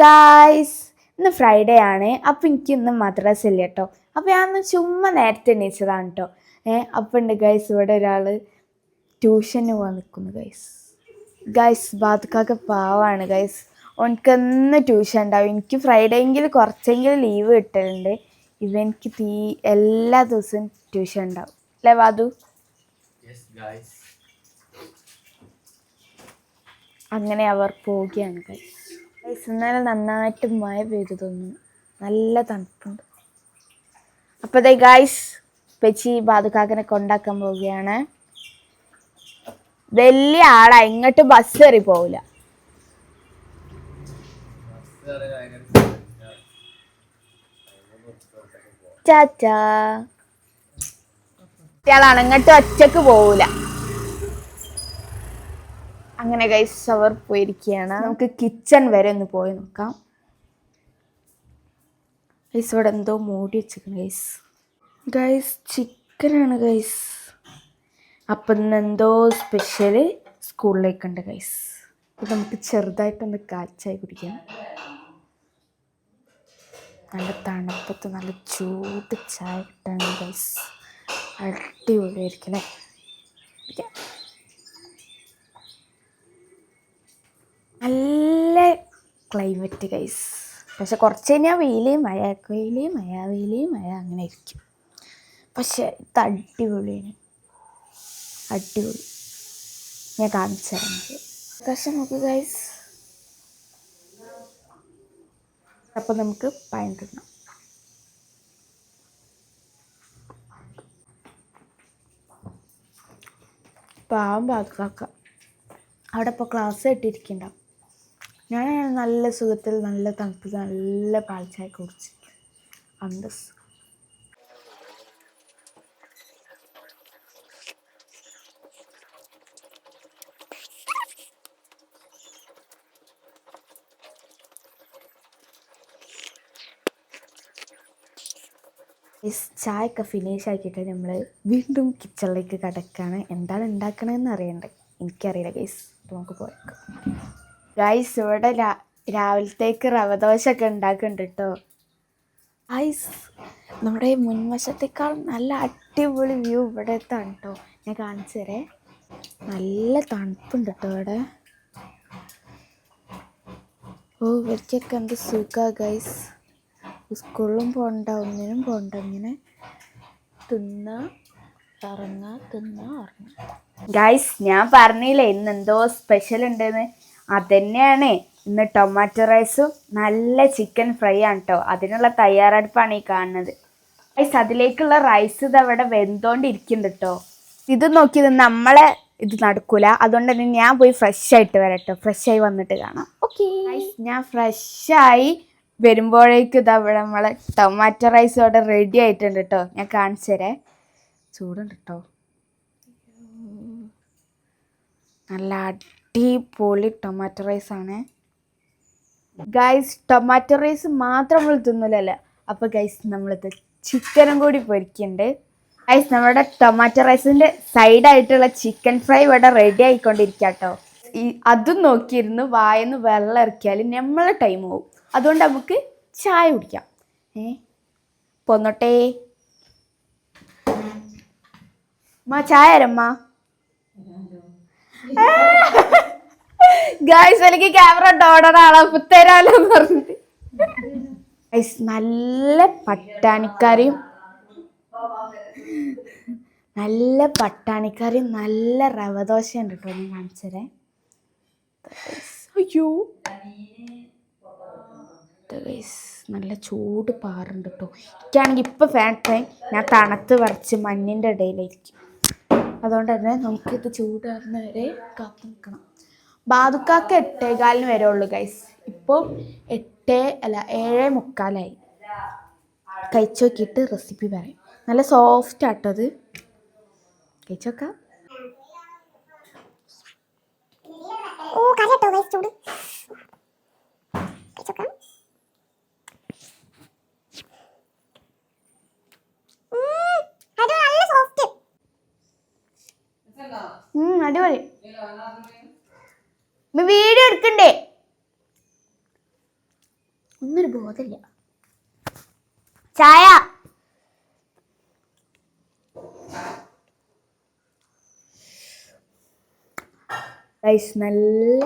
Guys, ഇന്ന് Friday ആണ്. അപ്പം എനിക്ക് ഇന്ന് മദ്രസ ഇല്ല കേട്ടോ. അപ്പം ഞാൻ ചുമ്മാ നേരത്തെ എണീച്ചതാണ് കേട്ടോ. അപ്പം ഉണ്ട് ഗൈസ്, ഇവിടെ ഒരാൾ ട്യൂഷന് പോകാൻ നിൽക്കുന്നു ഗൈസ് ബാധക്കൊക്കെ പാവാണ് ഗൈസ്. ഓനക്കെന്ന് ട്യൂഷൻ ഉണ്ടാവും. എനിക്ക് ഫ്രൈഡേ എങ്കിൽ കുറച്ചെങ്കിലും ലീവ് കിട്ടലുണ്ട്. ഇവനിക്ക് എല്ലാ ദിവസവും ട്യൂഷൻ ഉണ്ടാവും അല്ലേ ബാധു? അങ്ങനെ അവർ പോവുകയാണ് ഗൈസ്. ഇന്നലെ നന്നായിട്ട് മഴ പെയ്തു തോന്നുന്നു. നല്ല തണുപ്പുണ്ട്. അപ്പോൾ ദേ ഗൈസ്, പെച്ചി ബാധുക്കാക്കനെ കൊണ്ടാക്കാൻ പോവുകയാണ്. വലിയ ആളാ, ഇങ്ങോട്ട് ബസ് കയറി പോവില്ല. ചാച്ചാ കുട്ടികളാണ്, ഇങ്ങോട്ട് ഒറ്റക്ക് പോവില്ല. അങ്ങനെ ഗൈസ് അവർ പോയിരിക്കുകയാണ്. നമുക്ക് കിച്ചൺ വരെ ഒന്ന് പോയി നോക്കാം. ഗൈസ് ഇവിടെ എന്തോ മൂടി വെച്ചിരിക്കുന്നു ഗൈസ് ചിക്കനാണ് ഗൈസ്. അപ്പം ഇന്ന് എന്തോ സ്പെഷ്യൽ സ്കൂളിലേക്കുണ്ട് ഗൈസ്. അപ്പം നമുക്ക് ചെറുതായിട്ടൊന്ന് കാച്ചായി കുടിക്കാം. നല്ല തണുപ്പത്ത് നല്ല ചൂട് ചായ കിട്ടാണ് ഗൈസ്. അടിപൊളിയായിരിക്കും അല്ലേ? നല്ല ക്ലൈമറ്റ് ഗൈസ്. പക്ഷെ കുറച്ച് കഴിഞ്ഞാൽ വെയിലേ മഴ അങ്ങനെ ഇരിക്കും. പക്ഷെ ഇത് അടിപൊളിയാണ്, അടിപൊളി. ഞാൻ കാണിച്ചു തരാം. പക്ഷെ നോക്ക് ഗൈസ്, അപ്പം നമുക്ക് പഴം തിന്നാം. പാവം ബാധക്കാക്ക അവിടെ ഇപ്പോൾ ക്ലാസ് ഇട്ടിരിക്കുന്നുണ്ടാവും. ഞാൻ നല്ല സുഖത്തിൽ നല്ല തണുപ്പിൽ നല്ല പാൽച്ചായ കുടിച്ച് അന്തസ്. ചായയൊക്കെ ഫിനിഷ് ആക്കിയിട്ട് നമ്മൾ വീണ്ടും കിച്ചണിലേക്ക് കിടക്കുകയാണ്. എന്താണ് ഉണ്ടാക്കണമെന്ന് അറിയണ്ടേ? എനിക്കറിയില്ല ഗൈസ്. നമുക്ക് പോയേക്കാം ഗൈസ്. ഇവിടെ രാവിലത്തേക്ക് റവ ദോശ ഒക്കെ ഉണ്ടാക്കുന്നുണ്ട് കേട്ടോ ഗൈസ്. നമ്മുടെ മുൻവശത്തേക്കാൾ നല്ല അടിപൊളി വ്യൂ ഇവിടെ എത്താണ് കേട്ടോ. ഞാൻ കാണിച്ചു തരേ. നല്ല തണുപ്പുണ്ട് കേട്ടോ ഇവിടെ. ഓ ഇവർക്കൊക്കെ എന്ത് സുഖ ഗൈസ്. സ്കൂളിലും പോകണ്ട, ഒന്നിനും പോകണ്ട, ഇങ്ങനെ തിന്നുക ഉറങ്ങുക. ഗൈസ് ഞാൻ പറഞ്ഞില്ലേ ഇന്ന് എന്തോ സ്പെഷ്യൽ ഉണ്ടെന്ന്. അതന്നെയാണ്. ഇന്ന് ടൊമാറ്റോ റൈസും നല്ല ചിക്കൻ ഫ്രൈ ആണ് കേട്ടോ. അതിനുള്ള തയ്യാറെടുപ്പാണ് ഈ കാണുന്നത് ഗൈസ്. അതിലേക്കുള്ള റൈസ് ഇത് അവിടെ വെന്തോണ്ടിരിക്കുന്നുണ്ട് കേട്ടോ. ഇത് നോക്കിയത് നമ്മളെ ഇത് നടക്കൂല. അതുകൊണ്ട് തന്നെ ഞാൻ പോയി ഫ്രഷ് ആയിട്ട് വരട്ടോ. ഫ്രഷ് ആയി വന്നിട്ട് കാണാം. ഓക്കെ ഗൈസ്, ഞാൻ ഫ്രഷായി വരുമ്പോഴേക്കും ഇതാ ഇവിടെ നമ്മളെ ടൊമാറ്റോ റൈസ് ഇവിടെ റെഡി ആയിട്ടുണ്ട് കേട്ടോ. ഞാൻ കാണിച്ചു തരേ. ചൂടുണ്ട് കേട്ടോ. നല്ല അടിപൊളി ടൊമാറ്റോ റൈസാണ് ഗൈസ്. ടൊമാറ്റോ റൈസ് മാത്രം നമ്മൾ തിന്നില്ലല്ലോ. അപ്പോൾ ഗൈസ് നമ്മളിത് ചിക്കനും കൂടി പൊരിക്കുന്നുണ്ട് ഗൈസ്. നമ്മുടെ ടൊമാറ്റോ റൈസിൻ്റെ സൈഡായിട്ടുള്ള ചിക്കൻ ഫ്രൈ ഇവിടെ റെഡി ആയിക്കൊണ്ടിരിക്കുക കേട്ടോ. അതും നോക്കിയിരുന്നു വായന്ന് വെള്ളം ഇറക്കിയാൽ നമ്മളെ ടൈം പോകും. അതുകൊണ്ട് നമുക്ക് ചായ കുടിക്കാം. പൊന്നോട്ടേ ചായ തരമ്മ. ഗൈസ് എനിക്ക് ക്യാമറ ഡോണറാണോ തരാലോ എന്ന് പറഞ്ഞിട്ട് ഗൈസ് നല്ല പട്ടാണിക്കറിയും നല്ല റവ ദോശയുണ്ട് കേട്ടോ. ഞാൻ കാണിച്ചതേ. അയ്യോ ഗൈസ് നല്ല ചൂട് പാറുണ്ട് കേട്ടോ. എനിക്കാണെങ്കിൽ ഇപ്പം ഫാൻ ടൈം. ഞാൻ തണുത്ത് വരച്ച് മഞ്ഞിൻ്റെ ഇടയിലായിരിക്കും. അതുകൊണ്ട് തന്നെ നമുക്കിത് ചൂടാറുന്ന വരെ കാത്തു നിൽക്കണം. ബാധുക്കാക്ക് 8:15 വരുള്ളൂ ഗൈസ്. ഇപ്പോൾ 7:45 കഴിച്ചു നോക്കിയിട്ട് റെസിപ്പി പറയും. നല്ല സോഫ്റ്റ് ആട്ടത്. കഴിച്ചു നോക്കാം. ഓ കരട്ടോ ഗൈസ്, ചൂട്. കഴിച്ചു നോക്കാം. അടിപൊളി. വീഡിയോ എടുക്കണ്ടേ? ഒന്നൊരു ബോധമില്ല. ചായ. നല്ല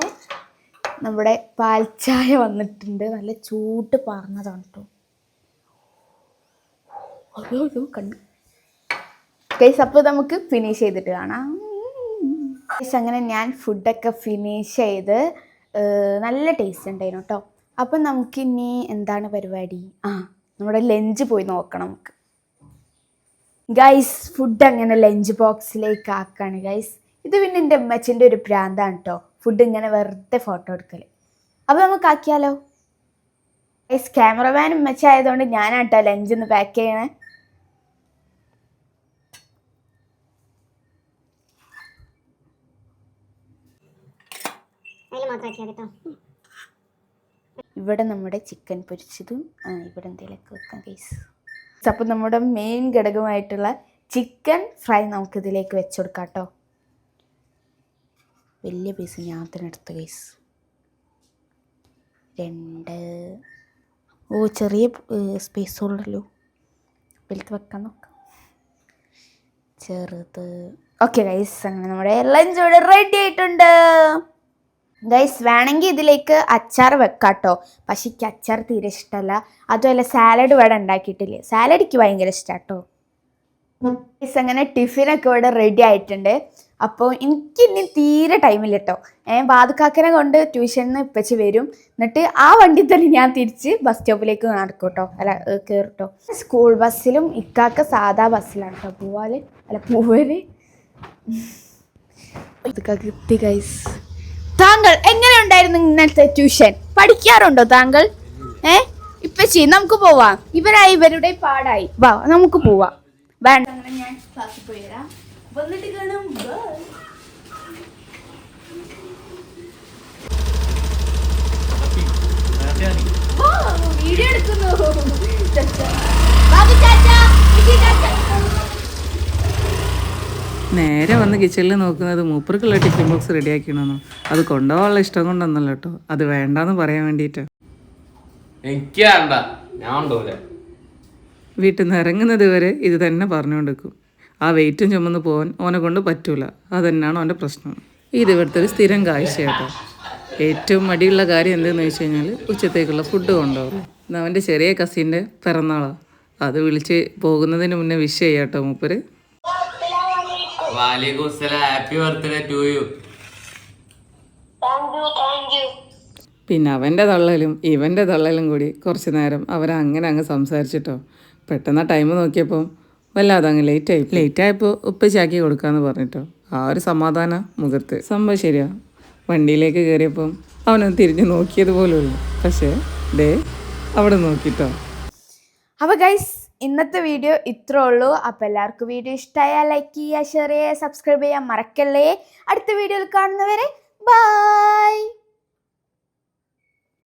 നമ്മുടെ പാൽ ചായ വന്നിട്ടുണ്ട്. നല്ല ചൂട്ട് പറഞ്ഞതാണ് കേട്ടോ. അയ്യോ കണ്ടു ഗൈസ്. അപ്പോൾ നമുക്ക് ഫിനിഷ് ചെയ്തിട്ട് കാണാം. അങ്ങനെ ഞാൻ ഫുഡൊക്കെ ഫിനിഷ് ചെയ്ത് നല്ല ടേസ്റ്റ് ഉണ്ടായിരുന്നു കേട്ടോ. അപ്പം നമുക്കിനി എന്താണ് പരിപാടി? നമ്മുടെ ലഞ്ച് പോയി നോക്കണം നമുക്ക്. ഗൈസ് ഫുഡ് അങ്ങനെ ലഞ്ച് ബോക്സിലേക്ക് ആക്കാണ് ഗൈസ്. ഇത് പിന്നെ എൻ്റെ അമ്മച്ചിൻ്റെ ഒരു പ്രാന്താണ് കേട്ടോ, ഫുഡ് ഇങ്ങനെ വെറുതെ ഫോട്ടോ എടുക്കൽ. അപ്പോൾ നമുക്ക് ആക്കിയാലോ ഗൈസ്? ക്യാമറമാൻ അമ്മച്ച ആയതുകൊണ്ട് ഞാനാട്ടോ ലഞ്ച് ഒന്ന് പാക്ക് ചെയ്യണേ. ഇവിടെ നമ്മുടെ ചിക്കൻ പൊരിച്ചതും ഇവിടെ എന്തെങ്കിലുമൊക്കെ വെക്കാം ഗൈസ്. അപ്പോൾ നമ്മുടെ മെയിൻ ഘടകമായിട്ടുള്ള ചിക്കൻ ഫ്രൈ നമുക്കിതിലേക്ക് വെച്ച് കൊടുക്കാം കേട്ടോ. വലിയ പീസ് ഞാൻ തന്നെ എടുത്തു ഗൈസ്. 2. ചെറിയ സ്പേസ് ഉള്ളല്ലോ, വലുത് വെക്കാൻ നോക്കാം. ചെറുത്. ഓക്കെ ഗൈസ്, അങ്ങനെ നമ്മുടെ ലഞ്ച് ഇവിടെ റെഡി ആയിട്ടുണ്ട് ഗൈസ്. വേണമെങ്കിൽ ഇതിലേക്ക് അച്ചാർ വെക്കാം കേട്ടോ, പക്ഷേ എനിക്ക് അച്ചാർ തീരെ ഇഷ്ടമല്ല. അതുമല്ല സാലഡ് ഇവിടെ ഉണ്ടാക്കിയിട്ടില്ലേ, സാലഡ് എനിക്ക് ഭയങ്കര ഇഷ്ടമാണ് കേട്ടോ ഗൈസ്. അങ്ങനെ ടിഫിനൊക്കെ ഇവിടെ റെഡി ആയിട്ടുണ്ട്. അപ്പോൾ എനിക്കിനി തീരെ ടൈമില്ല കേട്ടോ. ബാദുക്കാക്കനെ കൊണ്ട് ട്യൂഷനിൽ നിന്ന് ഇപ്പച്ചി വരും, എന്നിട്ട് ആ വണ്ടി തന്നെ ഞാൻ തിരിച്ച് ബസ് സ്റ്റോപ്പിലേക്ക് നടക്കും കേട്ടോ, അല്ല കയറും കേട്ടോ. സ്കൂൾ ബസ്സിലും ഇക്കാക്ക സാധാ ബസ്സിലാണ് കേട്ടോ പോവല്. എത്തി ഗൈസ്. താങ്കൾ എങ്ങനെ ഉണ്ടായിരുന്നു ഇന്നത്തെ ട്യൂഷൻ? പഠിക്കാറുണ്ടോ താങ്കൾ? ഇപ്പച്ചി നമുക്ക് പോവാം, ഇവരുടെ പാടായി, വാ നമുക്ക് പോവാം. വേണ്ട, ഞാൻ ക്ലാസ്സിൽ പോയി വരാം, വന്നിട്ട് കാണാം. വീഡിയോ എടുക്കുന്നു. നേരെ വന്ന് കിച്ചണിൽ നോക്കുന്നത് മൂപ്പർക്കുള്ള ടിഫിൻ ബോക്സ് റെഡിയാക്കണമെന്നോ. അത് കൊണ്ടുപോകാനുള്ള ഇഷ്ടം കൊണ്ടൊന്നല്ല കേട്ടോ, അത് വേണ്ടാന്ന് പറയാൻ വേണ്ടിയിട്ടാ. വീട്ടിൽ നിന്ന് ഇറങ്ങുന്നത് വരെ ഇത് തന്നെ പറഞ്ഞുകൊണ്ടിരിക്കും. ആ വെയിറ്റും ചുമന്ന് പോകാൻ ഓനെ കൊണ്ട് പറ്റൂല, അതന്നെയാണ് അവൻ്റെ പ്രശ്നം. ഇത് ഇവിടുത്തെ ഒരു സ്ഥിരം കാഴ്ചയാട്ടോ. ഏറ്റവും മടിയുള്ള കാര്യം എന്തെന്ന് വെച്ച് കഴിഞ്ഞാൽ ഉച്ചത്തേക്കുള്ള ഫുഡ് കൊണ്ടുപോകും. അവൻ്റെ ചെറിയ കസിൻ്റെ പിറന്നാളാണ്, അത് വിളിച്ച് പോകുന്നതിന് മുന്നേ വിഷ് ചെയ്യാട്ടോ മൂപ്പര്. പിന്നെ അവൻ്റെ തള്ളലും ഇവൻ്റെ തള്ളലും കൂടി കുറച്ച് നേരം അവരങ്ങനെ അങ്ങ് സംസാരിച്ചിട്ടോ. പെട്ടെന്ന് ടൈം നോക്കിയപ്പോൾ വല്ലാതെ അങ്ങ് ലേറ്റായപ്പോൾ ഉപ്പച്ചാക്കി കൊടുക്കാമെന്ന് പറഞ്ഞിട്ടോ. ആ ഒരു സമാധാന മുഖത്ത്. സംഭവം ശരിയാ, വണ്ടിയിലേക്ക് കയറിയപ്പം അവനൊന്ന് തിരിഞ്ഞ് നോക്കിയത് പോലുമില്ല, പക്ഷേ ദേ അവിടെ നോക്കിട്ടോ. അപ്പോൾ ഗൈസ് ഇന്നത്തെ വീഡിയോ ഇത്രേ ഉള്ളൂ. അപ്പോൾ എല്ലാവർക്കും വീഡിയോ ഇഷ്ടമായാൽ ലൈക്ക് ചെയ്യുക, ഷെയർ ചെയ്യുക, സബ്സ്ക്രൈബ് ചെയ്യാൻ മറക്കല്ലേ. അടുത്ത വീഡിയോയിൽ കാണുന്നവരെ ബൈ.